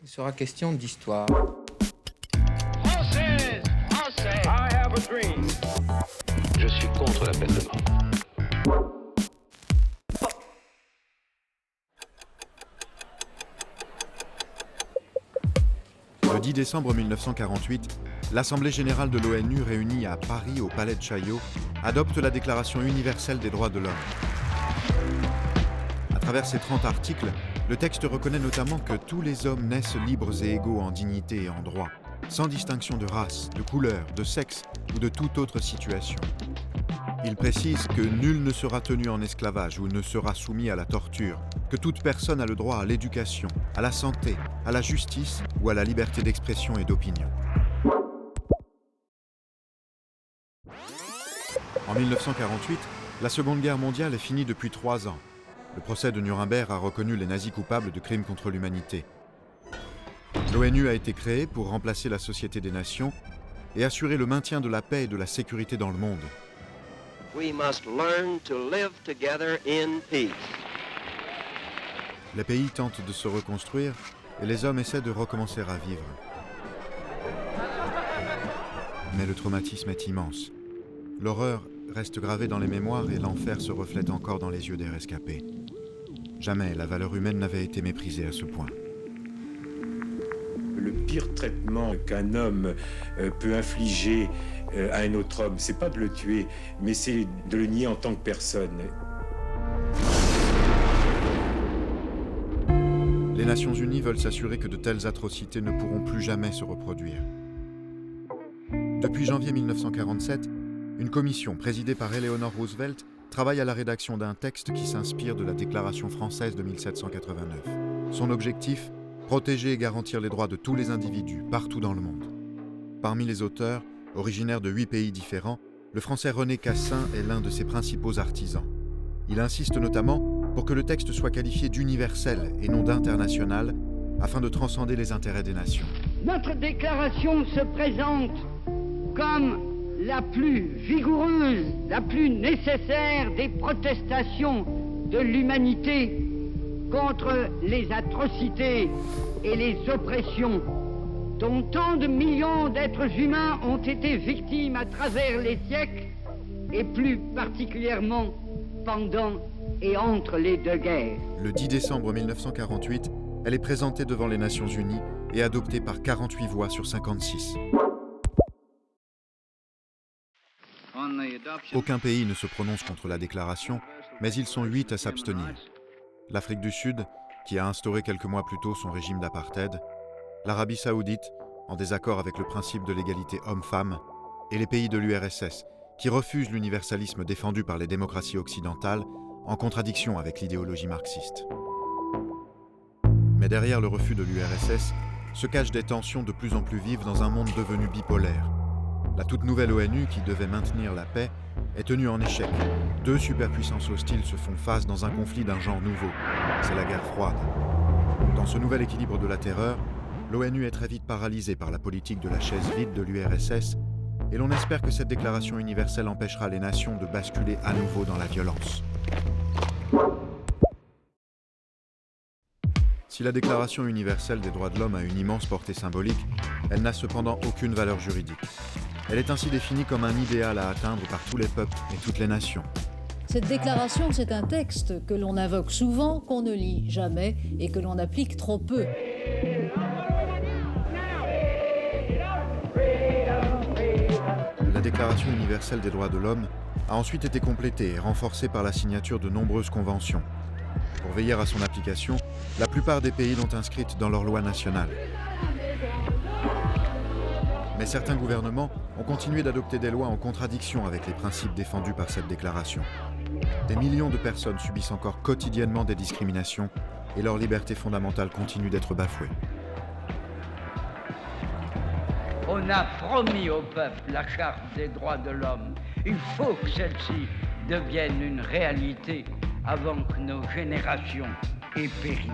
Il sera question d'histoire. Française, Français, I have a dream. Je suis contre la peine de mort. Le 10 décembre 1948, l'Assemblée générale de l'ONU réunie à Paris au Palais de Chaillot adopte la Déclaration universelle des droits de l'homme. À travers ses 30 articles, le texte reconnaît notamment que tous les hommes naissent libres et égaux en dignité et en droit, sans distinction de race, de couleur, de sexe ou de toute autre situation. Il précise que nul ne sera tenu en esclavage ou ne sera soumis à la torture, que toute personne a le droit à l'éducation, à la santé, à la justice ou à la liberté d'expression et d'opinion. En 1948, la Seconde Guerre mondiale est finie depuis 3 ans. Le procès de Nuremberg a reconnu les nazis coupables de crimes contre l'humanité. L'ONU a été créée pour remplacer la Société des Nations et assurer le maintien de la paix et de la sécurité dans le monde. We must learn to live together in peace. Les pays tentent de se reconstruire et les hommes essaient de recommencer à vivre. Mais le traumatisme est immense. L'horreur reste gravée dans les mémoires et l'enfer se reflète encore dans les yeux des rescapés. Jamais la valeur humaine n'avait été méprisée à ce point. Le pire traitement qu'un homme peut infliger à un autre homme, c'est pas de le tuer, mais c'est de le nier en tant que personne. Les Nations Unies veulent s'assurer que de telles atrocités ne pourront plus jamais se reproduire. Depuis janvier 1947, une commission présidée par Eleanor Roosevelt travaille à la rédaction d'un texte qui s'inspire de la Déclaration française de 1789. Son objectif, protéger et garantir les droits de tous les individus partout dans le monde. Parmi les auteurs, originaire de 8 pays différents, le français René Cassin est l'un de ses principaux artisans. Il insiste notamment pour que le texte soit qualifié d'universel et non d'international, afin de transcender les intérêts des nations. Notre déclaration se présente comme la plus vigoureuse, la plus nécessaire des protestations de l'humanité contre les atrocités et les oppressions dont tant de millions d'êtres humains ont été victimes à travers les siècles et plus particulièrement pendant et entre les deux guerres. Le 10 décembre 1948, elle est présentée devant les Nations Unies et adoptée par 48 voix sur 56. Aucun pays ne se prononce contre la déclaration, mais ils sont 8 à s'abstenir. L'Afrique du Sud, qui a instauré quelques mois plus tôt son régime d'apartheid, l'Arabie Saoudite, en désaccord avec le principe de l'égalité homme-femme, et les pays de l'URSS, qui refusent l'universalisme défendu par les démocraties occidentales, en contradiction avec l'idéologie marxiste. Mais derrière le refus de l'URSS se cachent des tensions de plus en plus vives dans un monde devenu bipolaire. La toute nouvelle ONU, qui devait maintenir la paix, est tenue en échec. 2 superpuissances hostiles se font face dans un conflit d'un genre nouveau. C'est la guerre froide. Dans ce nouvel équilibre de la terreur, l'ONU est très vite paralysée par la politique de la chaise vide de l'URSS, et l'on espère que cette déclaration universelle empêchera les nations de basculer à nouveau dans la violence. Si la Déclaration universelle des droits de l'homme a une immense portée symbolique, elle n'a cependant aucune valeur juridique. Elle est ainsi définie comme un idéal à atteindre par tous les peuples et toutes les nations. Cette déclaration, c'est un texte que l'on invoque souvent, qu'on ne lit jamais et que l'on applique trop peu. La Déclaration universelle des droits de l'homme a ensuite été complétée et renforcée par la signature de nombreuses conventions. Pour veiller à son application, la plupart des pays l'ont inscrite dans leurs lois nationales. Mais certains gouvernements ont continué d'adopter des lois en contradiction avec les principes défendus par cette déclaration. Des millions de personnes subissent encore quotidiennement des discriminations et leur liberté fondamentale continue d'être bafouée. On a promis au peuple la charte des droits de l'homme. Il faut que celle-ci devienne une réalité avant que nos générations aient péri.